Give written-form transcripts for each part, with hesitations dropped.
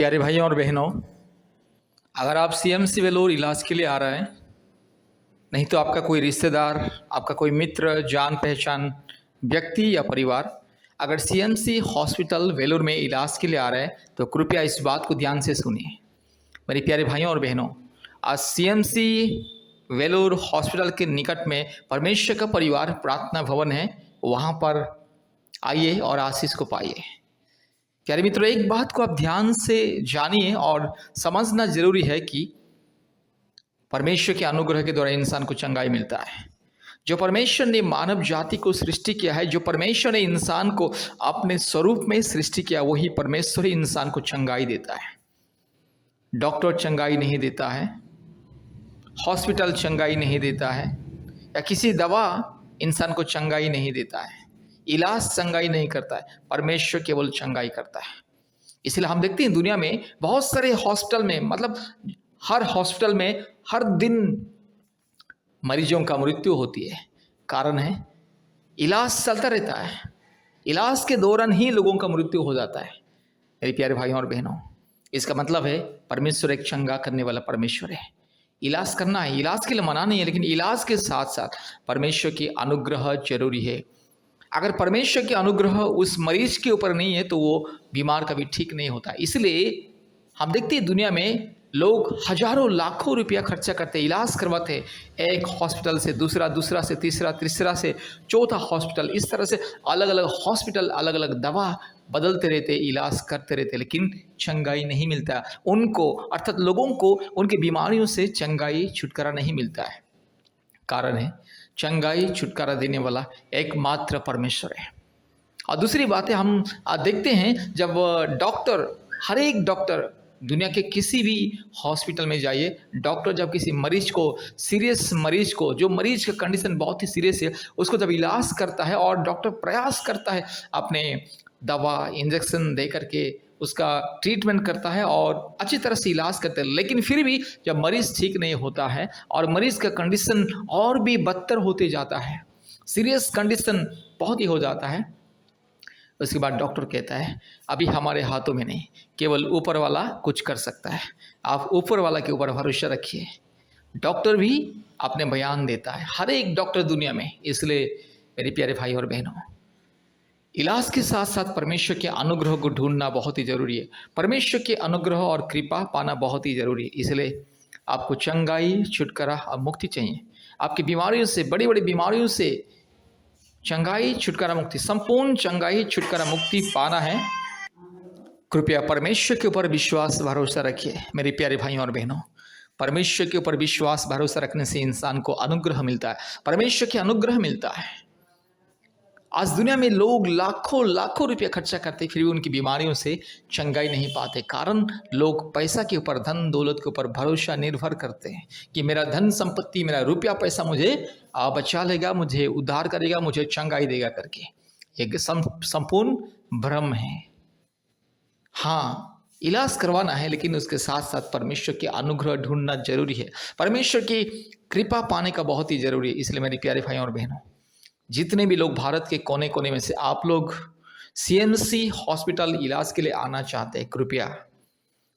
प्यारे भाइयों और बहनों, अगर आप सीएमसी वेलोर इलाज के लिए आ रहे हैं, नहीं तो आपका कोई रिश्तेदार, आपका कोई मित्र, जान पहचान व्यक्ति या परिवार अगर सीएमसी हॉस्पिटल वेलोर में इलाज के लिए आ रहा है तो कृपया इस बात को ध्यान से सुनिए। मेरे प्यारे भाइयों और बहनों, आज सीएमसी वेलोर हॉस्पिटल के निकट में परमेश्वर का परिवार प्रार्थना भवन है, वहाँ पर आइए और आशीष को पाइए। प्यारे मित्रों, एक बात को आप ध्यान से जानिए और समझना जरूरी है कि परमेश्वर के अनुग्रह के द्वारा इंसान को चंगाई मिलता है। जो परमेश्वर ने मानव जाति को सृष्टि किया है, जो परमेश्वर ने इंसान को अपने स्वरूप में सृष्टि किया, वही परमेश्वर ही इंसान को चंगाई देता है। डॉक्टर चंगाई नहीं देता है, हॉस्पिटल चंगाई नहीं देता है, या किसी दवा इंसान को चंगाई नहीं देता है, इलाज चंगाई नहीं करता है, परमेश्वर केवल चंगाई करता है। इसलिए हम देखते हैं दुनिया में बहुत सारे हॉस्पिटल में, मतलब हर हॉस्पिटल में हर दिन मरीजों का मृत्यु होती है। कारण है इलाज चलता रहता है, इलाज के दौरान ही लोगों का मृत्यु हो जाता है। मेरे प्यारे भाइयों और बहनों, इसका मतलब है परमेश्वर एक चंगा करने वाला परमेश्वर है। इलाज करना है, इलाज के लिए मना नहीं है, लेकिन इलाज के साथ साथ परमेश्वर की अनुग्रह जरूरी है। अगर परमेश्वर की अनुग्रह उस मरीज के ऊपर नहीं है तो वो बीमार कभी ठीक नहीं होता। इसलिए हम देखते हैं दुनिया में लोग हजारों लाखों रुपया खर्चा करते, इलाज करवाते, एक हॉस्पिटल से दूसरा, दूसरा से तीसरा, तीसरा से चौथा हॉस्पिटल, इस तरह से अलग अलग हॉस्पिटल, अलग अलग दवा बदलते रहते, इलाज करते रहते, लेकिन चंगाई नहीं मिलता उनको, अर्थात लोगों को उनकी बीमारियों से चंगाई छुटकारा नहीं मिलता है। कारण है चंगाई छुटकारा देने वाला एकमात्र परमेश्वर है। और दूसरी बात है, हम देखते हैं जब डॉक्टर, हर एक डॉक्टर, दुनिया के किसी भी हॉस्पिटल में जाइए, डॉक्टर जब किसी मरीज को, सीरियस मरीज को, जो मरीज का कंडीशन बहुत ही सीरियस है, उसको जब इलाज करता है और डॉक्टर प्रयास करता है अपने दवा इंजेक्शन दे करके उसका ट्रीटमेंट करता है और अच्छी तरह से इलाज करते हैं, लेकिन फिर भी जब मरीज़ ठीक नहीं होता है और मरीज़ का कंडीशन और भी बदतर होते जाता है, सीरियस कंडीशन बहुत ही हो जाता है, उसके बाद डॉक्टर कहता है अभी हमारे हाथों में नहीं, केवल ऊपर वाला कुछ कर सकता है, आप ऊपर वाला के ऊपर भरोसा रखिए। डॉक्टर भी अपने बयान देता है, हर एक डॉक्टर दुनिया में। इसलिए मेरे प्यारे भाई और बहनों, इलाज के साथ साथ परमेश्वर के अनुग्रह को ढूंढना बहुत ही जरूरी है। परमेश्वर के अनुग्रह और कृपा पाना बहुत ही जरूरी है। इसलिए आपको चंगाई, छुटकारा और मुक्ति चाहिए। आपकी बीमारियों से, बड़ी बड़ी बीमारियों से चंगाई, छुटकारा, मुक्ति, संपूर्ण चंगाई, छुटकारा, मुक्ति पाना है, कृपया परमेश्वर के ऊपर विश्वास भरोसा रखिए। मेरे प्यारे भाइयों और बहनों, परमेश्वर के ऊपर विश्वास भरोसा रखने से इंसान को अनुग्रह मिलता है, परमेश्वर के अनुग्रह मिलता है। आज दुनिया में लोग लाखों लाखों रुपया खर्चा करते, फिर भी उनकी बीमारियों से चंगाई नहीं पाते। कारण लोग पैसा के ऊपर, धन दौलत के ऊपर भरोसा निर्भर करते हैं कि मेरा धन संपत्ति, मेरा रुपया पैसा मुझे बचा लेगा, मुझे उद्धार करेगा, मुझे चंगाई देगा करके। ये संपूर्ण भ्रम है। हाँ, इलाज करवाना है, लेकिन उसके साथ साथ परमेश्वर के अनुग्रह ढूंढना जरूरी है, परमेश्वर की कृपा पाने का बहुत ही जरूरी है। इसलिए मेरे प्यारे भाइयों और बहनों, जितने भी लोग भारत के कोने कोने में से आप लोग सीएमसी हॉस्पिटल इलाज के लिए आना चाहते हैं, कृपया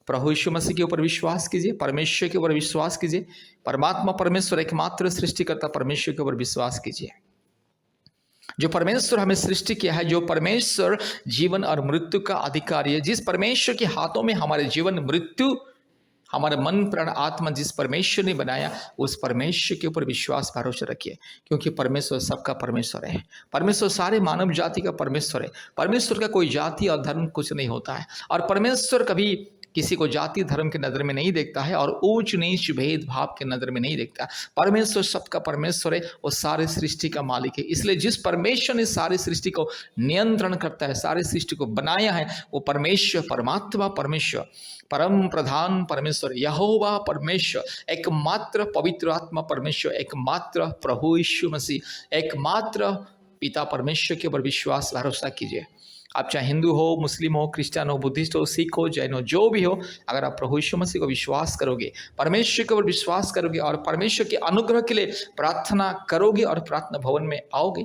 प्रभु यीशु मसीह के ऊपर विश्वास कीजिए, परमेश्वर के ऊपर विश्वास कीजिए, परमात्मा परमेश्वर एकमात्र सृष्टिकर्ता परमेश्वर के ऊपर विश्वास कीजिए। जो परमेश्वर हमें सृष्टि किया है, जो परमेश्वर जीवन और मृत्यु का अधिकारी है, जिस परमेश्वर के हाथों में हमारे जीवन मृत्यु, हमारा मन प्राण आत्मा जिस परमेश्वर ने बनाया, उस परमेश्वर के ऊपर विश्वास भरोसा रखिए, क्योंकि परमेश्वर सबका परमेश्वर है। परमेश्वर सारे मानव जाति का परमेश्वर है। परमेश्वर का कोई जाति और धर्म कुछ नहीं होता है, और परमेश्वर कभी किसी को जाति धर्म के नज़र में नहीं देखता है और ऊंच नीच भेदभाव के नज़र में नहीं देखता। परमेश्वर सबका परमेश्वर है, वो सारे सृष्टि का मालिक है। इसलिए जिस परमेश्वर ने सारी सृष्टि को नियंत्रण करता है, सारी सृष्टि को बनाया है, वो परमेश्वर, परमात्मा परमेश्वर, परम प्रधान परमेश्वर, यहोवा परमेश्वर, एकमात्र पवित्र आत्मा परमेश्वर, एकमात्र प्रभु यीशु मसीह, एकमात्र पिता परमेश्वर के ऊपर विश्वास भरोसा कीजिए। आप चाहे हिंदू हो, मुस्लिम हो, क्रिश्चियन हो, बुद्धिस्ट हो, सिख हो, जैन हो, जो भी हो, अगर आप प्रभु यीशु मसीह को विश्वास करोगे, परमेश्वर के ऊपर विश्वास करोगे और परमेश्वर के अनुग्रह के लिए प्रार्थना करोगे और प्रार्थना भवन में आओगे,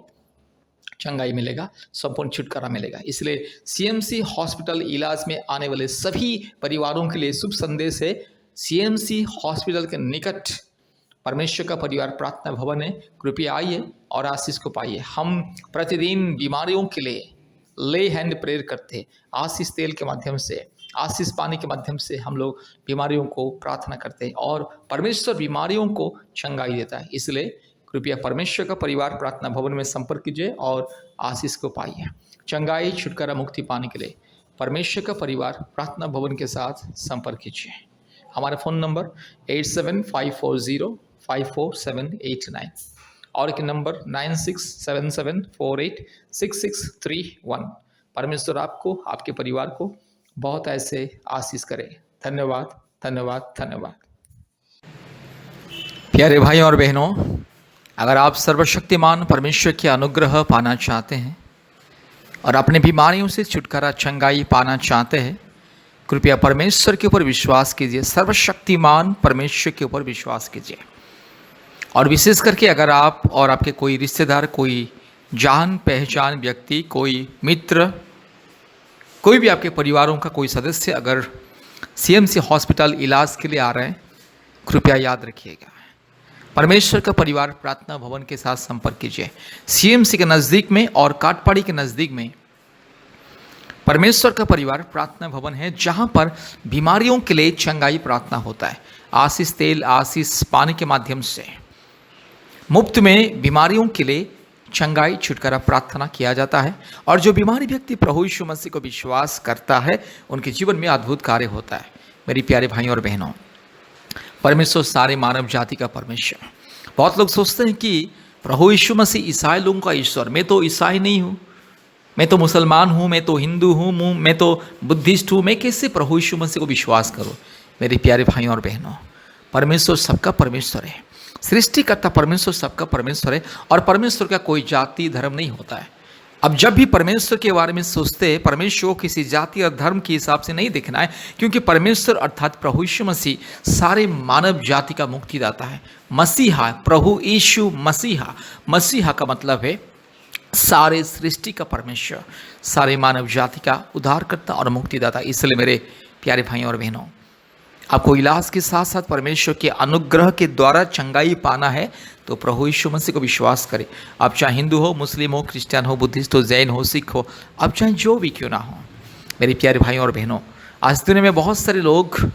चंगाई मिलेगा, संपूर्ण छुटकारा मिलेगा। इसलिए सीएमसी हॉस्पिटल इलाज में आने वाले सभी परिवारों के लिए शुभ संदेश है। सीएमसी हॉस्पिटल के निकट परमेश्वर का परिवार प्रार्थना भवन है, कृपया आइए और आशीष को पाइए। हम प्रतिदिन बीमारियों के लिए ले हैंड प्रेयर करते हैं, आशीष तेल के माध्यम से, आशीष पानी के माध्यम से हम लोग बीमारियों को प्रार्थना करते हैं और परमेश्वर बीमारियों को चंगाई देता है। इसलिए कृपया परमेश्वर का परिवार प्रार्थना भवन में संपर्क कीजिए और आशीष को पाइए। चंगाई, छुटकारा, मुक्ति पाने के लिए परमेश्वर का परिवार प्रार्थना भवन के साथ संपर्क कीजिए। हमारा फ़ोन नंबर 8754054789 और एक नंबर 9677486631। परमेश्वर आपको, आपके परिवार को बहुत ऐसे आशीष करे। धन्यवाद, धन्यवाद, धन्यवाद। प्यारे भाई और बहनों, अगर आप सर्वशक्तिमान परमेश्वर की अनुग्रह पाना चाहते हैं और अपने बीमारियों से छुटकारा, चंगाई पाना चाहते हैं, कृपया परमेश्वर के ऊपर विश्वास कीजिए, सर्वशक्तिमान परमेश्वर के ऊपर विश्वास कीजिए। और विशेष करके अगर आप और आपके कोई रिश्तेदार, कोई जान पहचान व्यक्ति, कोई मित्र, कोई भी आपके परिवारों का कोई सदस्य अगर सीएमसी हॉस्पिटल इलाज के लिए आ रहे हैं, कृपया याद रखिएगा, परमेश्वर का परिवार प्रार्थना भवन के साथ संपर्क कीजिए। सीएमसी के नज़दीक में और काटपाड़ी के नज़दीक में परमेश्वर का परिवार प्रार्थना भवन है, जहां पर बीमारियों के लिए चंगाई प्रार्थना होता है। आशीष तेल, आशीष पानी के माध्यम से मुफ्त में बीमारियों के लिए चंगाई, छुटकारा प्रार्थना किया जाता है। और जो बीमारी व्यक्ति प्रभु यीशु मसीह को विश्वास करता है, उनके जीवन में अद्भुत कार्य होता है। मेरी प्यारे भाइयों और बहनों, परमेश्वर सारे मानव जाति का परमेश्वर। बहुत लोग सोचते हैं कि प्रभु यीशु मसीह ईसाई लोगों का ईश्वर। मैं तो ईसाई नहीं हूँ, मैं तो मुसलमान हूँ, मैं तो हिंदू हूँ, मैं तो बुद्धिस्ट हूँ, मैं कैसे प्रभु यीशु मसीह को विश्वास करूँ? मेरे प्यारे भाइयों और बहनों, परमेश्वर सबका परमेश्वर है, सृष्टिकर्ता परमेश्वर सबका परमेश्वर है। और परमेश्वर का कोई जाति धर्म नहीं होता है। अब जब भी परमेश्वर के बारे में सोचते हैं, परमेश्वर को किसी जाति और धर्म के हिसाब से नहीं देखना है, क्योंकि परमेश्वर अर्थात प्रभु यीशु मसीह सारे मानव जाति का मुक्तिदाता है। मसीहा, प्रभु यीशु मसीहा, मसीहा का मतलब है सारे सृष्टि का परमेश्वर, सारे मानव जाति का उद्धारकर्ता और मुक्तिदाता। इसलिए मेरे प्यारे भाइयों और बहनों, आपको इलाज के साथ साथ परमेश्वर के अनुग्रह के द्वारा चंगाई पाना है तो प्रभु यीशु मसीह को विश्वास करें। आप चाहे हिंदू हो, मुस्लिम हो, क्रिश्चियन हो, बुद्धिस्ट हो, जैन हो, सिख हो, आप चाहे जो भी क्यों ना हो। मेरे प्यारे भाइयों और बहनों, आज दुनिया में बहुत सारे लोग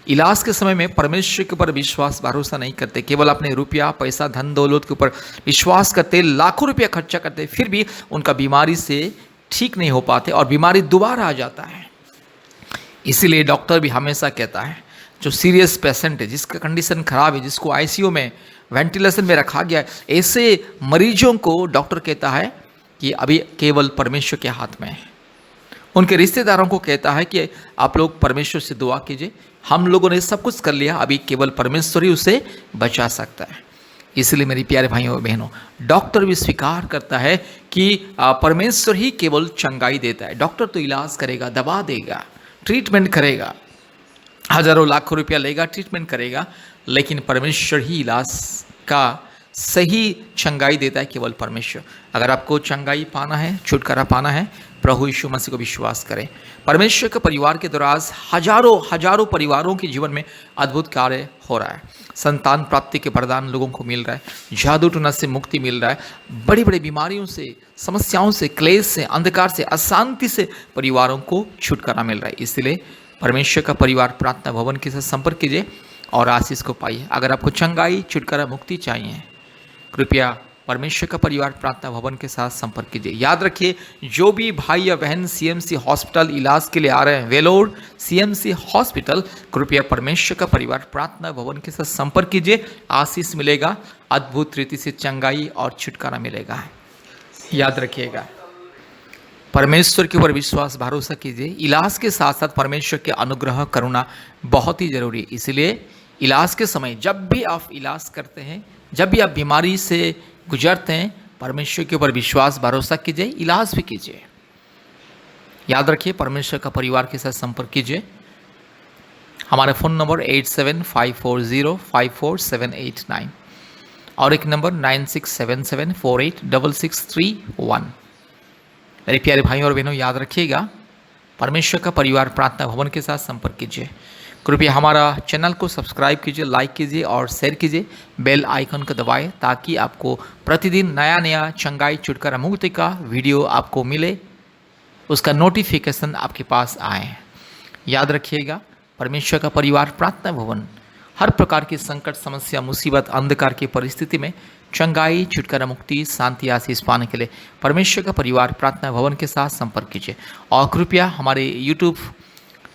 इलाज के समय में परमेश्वर के ऊपर विश्वास भरोसा नहीं करते, केवल अपने रुपया, पैसा, धन दौलत के ऊपर विश्वास करते, लाखों रुपया खर्चा करते, फिर भी उनका बीमारी से ठीक नहीं हो पाते और बीमारी दोबारा आ जाता है। इसीलिए डॉक्टर भी हमेशा कहता है, जो सीरियस पेशेंट है, जिसका कंडीशन खराब है, जिसको आईसीयू में, वेंटिलेशन में रखा गया है, ऐसे मरीजों को डॉक्टर कहता है कि अभी केवल परमेश्वर के हाथ में है। उनके रिश्तेदारों को कहता है कि आप लोग परमेश्वर से दुआ कीजिए, हम लोगों ने सब कुछ कर लिया, अभी केवल परमेश्वर ही उसे बचा सकता है। इसलिए मेरी प्यारे भाइयों और बहनों, डॉक्टर भी स्वीकार करता है कि परमेश्वर ही केवल चंगाई देता है। डॉक्टर तो इलाज करेगा, दवा देगा, ट्रीटमेंट करेगा, हजारों लाखों रुपया लेगा, ट्रीटमेंट करेगा, लेकिन परमेश्वर ही इलाज का सही चंगाई देता है, केवल परमेश्वर। अगर आपको चंगाई पाना है, छुटकारा पाना है, प्रभु यीशु मसीह को विश्वास करें। परमेश्वर के परिवार के द्वारा हजारों परिवारों के जीवन में अद्भुत कार्य हो रहा है। संतान प्राप्ति के वरदान लोगों को मिल रहा है, जादू टोना से मुक्ति मिल रहा है, बड़ी बड़ी बीमारियों से, समस्याओं से, क्लेश से, अंधकार से, अशांति से परिवारों को छुटकारा मिल रहा है। इसलिए परमेश्वर का परिवार प्रार्थना भवन के साथ संपर्क कीजिए और आशीष को पाइए। अगर आपको चंगाई, छुटकारा, मुक्ति चाहिए, कृपया परमेश्वर का परिवार प्रार्थना भवन के साथ संपर्क कीजिए। याद रखिए, जो भी भाई या बहन सीएमसी हॉस्पिटल इलाज के लिए आ रहे हैं, वेलोर सीएमसी हॉस्पिटल, कृपया परमेश्वर का परिवार प्रार्थना भवन के साथ संपर्क कीजिए। आशीष मिलेगा, अद्भुत रीति से चंगाई और छुटकारा मिलेगा। याद रखिएगा, परमेश्वर के ऊपर विश्वास भरोसा कीजिए। इलाज के साथ साथ परमेश्वर के अनुग्रह करुणा बहुत ही जरूरी है। इसलिए इलाज के समय जब भी आप इलाज करते हैं, जब भी आप बीमारी से गुजरते हैं, परमेश्वर के ऊपर विश्वास भरोसा कीजिए, इलाज भी कीजिए। याद रखिए, परमेश्वर का परिवार के साथ संपर्क कीजिए। हमारा फ़ोन नंबर 8754054789 और एक नंबर 9677486631। मेरे प्यारे भाइयों और बहनों, याद रखिएगा, परमेश्वर का परिवार प्रार्थना भवन के साथ संपर्क कीजिए। कृपया हमारा चैनल को सब्सक्राइब कीजिए, लाइक कीजिए और शेयर कीजिए। बेल आइकन को दबाएं ताकि आपको प्रतिदिन नया नया चंगाई छुटकारा मुक्ति का वीडियो आपको मिले, उसका नोटिफिकेशन आपके पास आए। याद रखिएगा, परमेश्वर का परिवार प्रार्थना भवन हर प्रकार की संकट, समस्या, मुसीबत, अंधकार की परिस्थिति में चंगाई, छुटकारा, मुक्ति, शांति, आशीष पाने के लिए परमेश्वर का परिवार प्रार्थना भवन के साथ संपर्क कीजिए। और कृपया हमारे यूट्यूब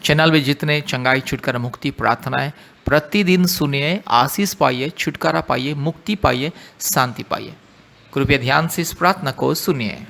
चैनल में जितने चंगाई, छुटकारा, मुक्ति प्रार्थनाएं प्रतिदिन सुनिए, आशीष पाइए, छुटकारा पाइए, मुक्ति पाइए, शांति पाइए। कृपया ध्यान से इस प्रार्थना को सुनिए।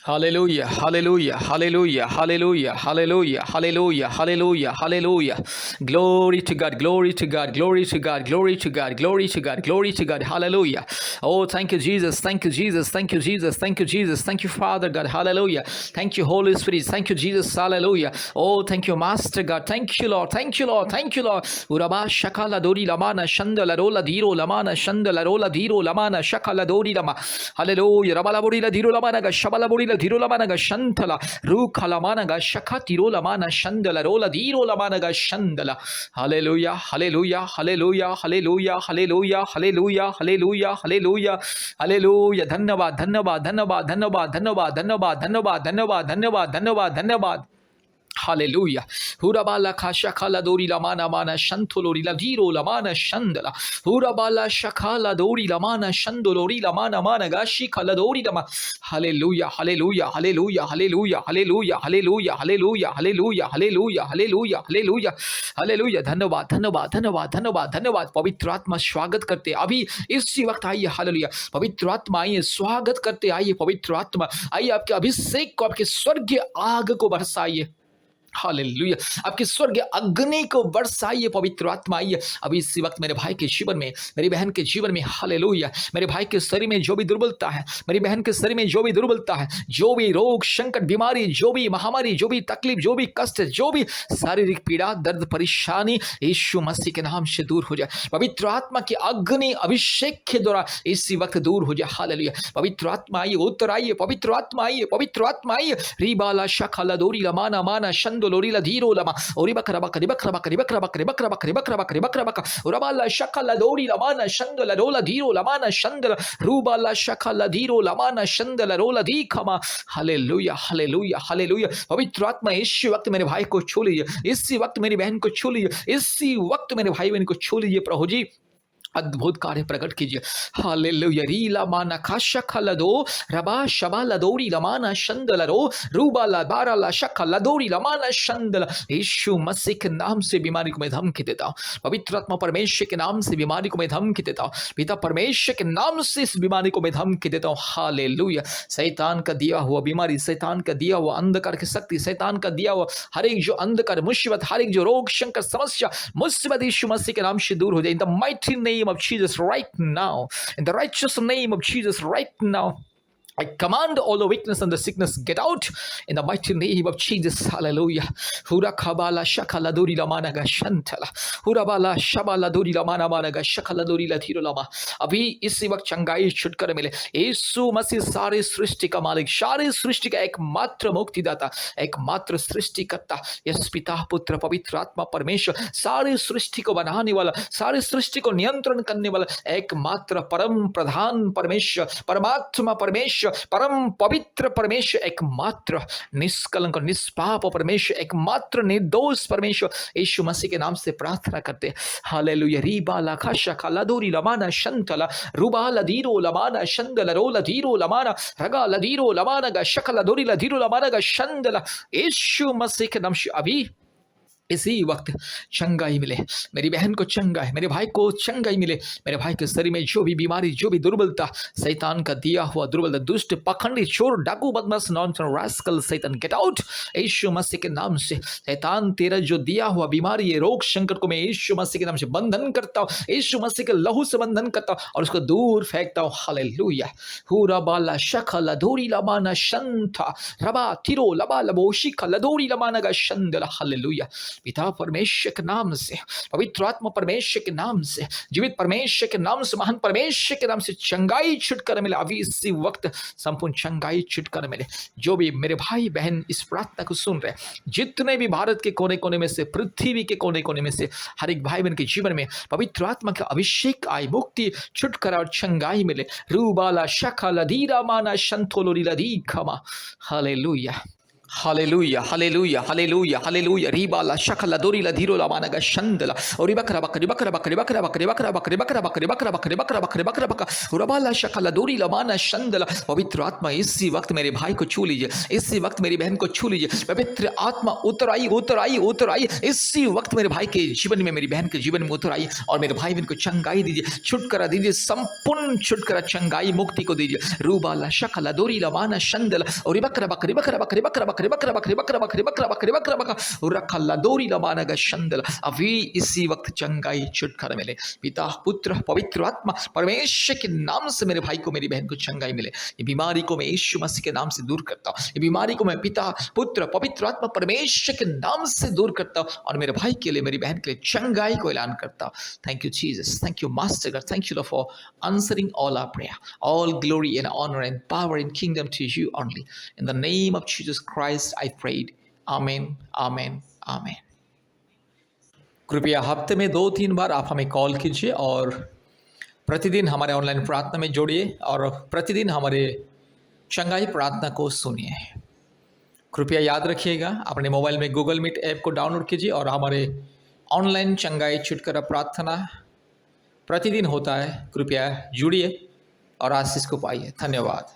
Hallelujah, hallelujah, hallelujah, hallelujah, hallelujah, hallelujah, hallelujah, hallelujah. Glory to God, glory to God, glory to God, glory to God, glory to God, glory to God. Hallelujah. Oh, thank you, Jesus. Thank you, Jesus. Thank you, Jesus. Thank you, Jesus. Thank you, Father God. Hallelujah. Thank you, Holy Spirit. Thank you, Jesus. Hallelujah. Oh, thank you, Master God. Thank you, Lord. Thank you, Lord. Thank you, Lord. Uraba shakala dori lamana shandala rola diro lamana shandala rola diro lamana shakala dori lama. Hallelujah. Rabala bori la diro lamana ga shabala bori la Dirolamanaga Shantala, Rukalamanaga Shakatirolamana Shandala, Rola Dirolamanaga Shandala. Hallelujah, hallelujah, hallelujah, hallelujah, hallelujah, hallelujah, hallelujah, hallelujah, hallelujah. Dhanyavad, dhanyavad, dhanyavad, dhanyavad, dhanyavad, dhanyavad, dhanyavad, dhanyavad, dhanyavad, dhanyavad, dhanyavad. Hallelujah. Hurabala kashakala dori lamana mana shantolori la diro lamana shandala. Hurabala shakala dori lamana shandolori lamana mana gashi kala dori lama. Hallelujah. Hallelujah. Hallelujah. Hallelujah. Hallelujah. Hallelujah. Hallelujah. Hallelujah. Hallelujah. Hallelujah. Hallelujah. Hallelujah. धन्यवाद, धन्यवाद, धन्यवाद, धन्यवाद, धन्यवाद। पवित्र आत्मा स्वागत करते अभी इसी वक्त आइए। हालेलुया। पवित्र आत्मा आइए, स्वागत करते आइए। पवित्र आत्मा आइए, आपके अभिषेक को, आपके स्वर्गीय आग को बरसाइए। हालेलुया। आपकी स्वर्गीय अग्नि को बरसाइए। पवित्र आत्मा आइए अभी इसी वक्त मेरे भाई के जीवन में, मेरी बहन के जीवन में। हालेलुया। मेरे भाई के शरीर में जो भी दुर्बलता है, मेरी बहन के शरीर में जो भी दुर्बलता है, जो भी रोग, संकट, बीमारी, जो भी महामारी, जो भी तकलीफ, जो भी कष्ट, जो भी शारीरिक पीड़ा, दर्द, परेशानी, यीशु मसीह के नाम से दूर हो जाए। पवित्र आत्मा की अग्नि अभिषेक के द्वारा इसी वक्त दूर हो जाए। हालेलुया। पवित्र आत्मा आइए, उत्तर आइए। पवित्र आत्मा आइए, पवित्र आत्मा आइए। रिबाला शखला दोरी लमाना माना शंदो Lorila Diro Lama, Oribakarabaka, Ribakrabaka, Ribakrabaka, Ribakrabaka, Ribakrabaka, Ribakrabaka, Urabala Shakala Dori Lamana Shandala Rola Diro Lamana Shandala, Rubala Shakala Diro Lamana Shandala Rola Dikama. Hallelujah, hallelujah, hallelujah. पवित्र आत्मा इसी वक्त मेरे भाई को छू लीजिए, इसी वक्त मेरी बहन को छू लीजिए, इसी वक्त मेरे भाई बहन को छू लीजिए। प्रभु जी अद्भुत कार्य प्रकट कीजिए। हालेलुया। रीला माना खाशा खलदो रबा शबा लदोरी लमाना शंदलरो रूबा लबारा ला शखा लदोरी लमाना शंदल। यीशु मसीह के नाम से बीमारी को मैं धमकी देता हूँ। पवित्र आत्मा परमेश्वर के नाम से बीमारी को मैं धमकी देता हूँ। पिता परमेश्वर के नाम से इस बीमारी को मैं धमकी देता हूँ। हालेलुया। शैतान का दिया हुआ बीमारी, शैतान का दिया हुआ अंधकार की शक्ति, शैतान का दिया हुआ हर एक जो अंधकार, मुसीबत, हर एक जो रोग, संकट, समस्या, मुसीबत यीशु मसीह के नाम से दूर हो जाए। In the mighty name of Jesus right now, in the righteous name of Jesus right now, I command all the weakness and the sickness get out in the mighty name of Jesus. Hallelujah. Hura kabala shakala dori lamana ga shantala. Hura bala shabala dori lamana mana ga shakala dori la thiro lama. अभी इसी वक्त चंगाई छुटकारा मिले। यीशु मसीह सारे सृष्टि का मालिक, सारे सृष्टि का एकमात्र मुक्तिदाता, एकमात्र सृष्टिकर्ता, यस पिता, पुत्र, पवित्र आत्मा, परमेश्वर, सारे सृष्टि को बनाने वाला, सारे सृष्टि को नियंत्रण करने वाला एकमात्र परम प्रधान परमेश्वर, परमात्मा परमेश्वर, परम पवित्र परमेश्वर, एकमात्र निष्कलंक निष्पाप परमेश्वर, एकमात्र निर्दोष परमेश्वर, यीशु मसीह के नाम से प्रार्थना करते हैं। हालेलुया। रीबा लाखा शखा लदोरी लमाना शंतला रुबा लदीरो लमाना शंदला रो लदीरो लमाना रगा लदीरो लमाना गा शखा लदोरी लदीरो लमाना गा शंदला। यीशु मसीह के नाम से अभी इसी वक्त चंगाई मिले। मेरी बहन को चंगाई, मेरे भाई को चंगाई मिले। मेरे भाई के शरीर में जो भी बीमारी, जो भी दुर्बलता, शैतान का दिया हुआ दुर्बलता, दुष्ट, पाखंडी, चोर, डाकू, बदमाश, नॉनसेंस, रास्कल, शैतान गेट आउट यीशु मसीह के नाम से। शैतान तेरा जो दिया हुआ बीमारी है, रोग, संकट को मैं यीशु मसीह के नाम से बंधन करता हूँ, यीशु मसीह के लहू से बंधन करता हूँ और उसको दूर फेंकता हूँ। हालेलुया। हुरा बाला शखा लदोरी लमाना शंथा रबा तिरो लबा लबोशी खा लदोरी लमाना गा शंदला। हालेलुया। पिता परमेश्वर के नाम से, पवित्र आत्मा परमेश्वर के नाम से, जीवित परमेश्वर के नाम से, महान परमेश्वर के नाम से चंगाई छुटकारा मिले। अभी इसी वक्त संपूर्ण चंगाई छुटकारा मिले। जो भी मेरे भाई बहन इस प्रार्थना को सुन रहे, जितने भी भारत के कोने कोने में से, पृथ्वी के कोने कोने में से, हर एक भाई बहन के जीवन में पवित्र आत्मा का अभिषेक आए, मुक्ति छुटकारा और चंगाई मिले। रूबाला शखा लधीरा माना शंथोलोरी लधी खमा। Hallelujah, hallelujah, hallelujah, hallelujah, hallelujah. रिबाला शकला दोरीला धीरोला मानगा शंदला और बकरा बकरी बकरा बकरी बकरा बकरी बकरा बकरी बकरा बकरी बकरा बकरी बकरा बकरी बकरा बकरा रबाला शकला दोरीला माना शंदला। पवित्र आत्मा इसी वक्त मेरे भाई को छू लीजिए, इसी वक्त मेरी बहन को छू लीजिए। पवित्र आत्मा उतर आई, उतर आई, उतर आई। इसी वक्त मेरे भाई के जीवन में, मेरी बहन के जीवन में उतर आई और मेरे भाई बहन को चंगाई दीजिए, छुटकारा दीजिए, संपूर्ण छुटकारा चंगाई मुक्ति को दीजिए। रूबाला शकला दोरीला माना शंदला और बकरा बकरी बकरा बकरी बकरा बकरी बकरा बकरी बकरा बकरी बकरा बकरी बकरा बकरा रखला दोरी लमानगा शंदल। अभी इसी वक्त चंगाई छुटकारा मिले। पिता पुत्र पवित्र आत्मा परमेश्वर के नाम से मेरे भाई को, मेरी बहन को चंगाई मिले। ये बीमारी को मैं यीशु मसीह के नाम से दूर करता हूँ। ये बीमारी को मैं पिता पुत्र पवित्र आत्मा परमेश्वर के नाम से दूर करता हूँ और मेरे भाई के लिए, मेरी बहन के लिए चंगाई को ऐलान करता हूँ। Thank you Jesus, thank you master God, thank you for answering all our prayer. All glory and honor and power and kingdom to you only. In the name of Jesus Christ I prayed. Amen, amen, amen. कृपया हफ्ते में 2-3 बार आप हमें call कीजिए और प्रतिदिन हमारे online प्रार्थना में जोड़िए और प्रतिदिन हमारे चंगाई प्रार्थना को सुनिए। कृपया याद रखिएगा, अपने मोबाइल में गूगल मीट ऐप को डाउनलोड कीजिए और हमारे ऑनलाइन चंगाई छुटकारा प्रार्थना प्रतिदिन होता है। कृपया जुड़िए और आशीष को पाइए। धन्यवाद।